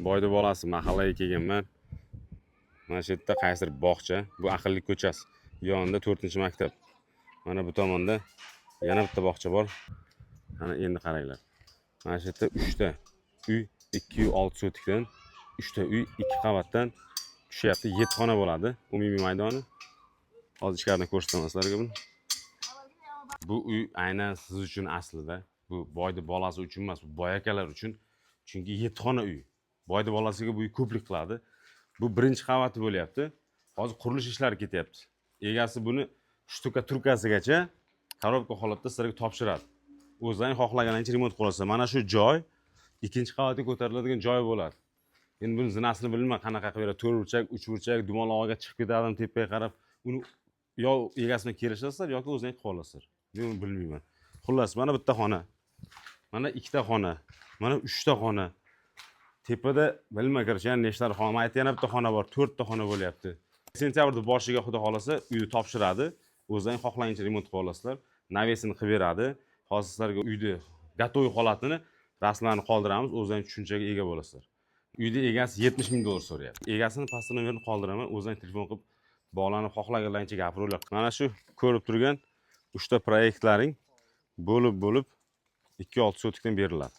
boyni bolasi mahallaga kelganman. Mana shu yerda qaysidir bog'cha, bu Aqlli ko'chasi. Yonida 4-maktab. Mana bu tomonda yana bitta bog'cha bor. Mana endi qaranglar. Mana shu yerda 3 ta uy 206 sotikdan 3 ta uy 2 qavatdan tushyapti. 7 xona bo'ladi. Umumiy maydoni. Hozir ichkaridan ko'rsataman sizlarga buni. Bu uy aynan siz uchun aslida. Bu boyni bolasi uchun emas, bu boy akalar uchun. Chunki 7 xona uy. Boyni bolasiga bu uy ko'plik qiladi. Bu birinchi qavati bo'lyapti. Hozir qurilish ishlari ketyapti. Egasi buni shtuka turkasigacha korobka holatda sizlarga topshiradi. O'zlaring xohlaganingcha remont qilasizlar. Mana shu joy ikkinchi qavatga ko'tariladigan joy bo'ladi. Endi buni zinasini bilmayman, qanaqa qilib beradi. 4 burchak, 3 burchak, dumalog'iga chiqib ketadi, tepaga qarab. Uni yo egasi bilan kelishasizlar yoki o'zing qilib olasizlar. Men bilmayman. Xullas, mana bitta xona. Mana ikkita xona. Mana 3 ta xona. Tepada bilma kircha nechta xona, aytdi yana bitta xona bor, 4 ta xona bo'lyapti. Sentabrda boshiga xudo xolasa uyni topshiradi. O'zlaring xohlagancha remont qilib olasizlar. Navesini qilib beradi. Hozir sizlarga uyni gatoy holatini rasmlarni qoldiramiz, o'zlaring tushunchaga ega bo'lasizlar. Uyni egasi 70 ming dollar so'rayapti. Egasini pastdan nomerini qoldiraman, o'zlaring telefon qilib bog'lanib xohlaganlaringcha gapiraverlar. Mana shu ko'rib turgan 3 ta proyektlaring bo'lib 2-6 sotikdan beriladi.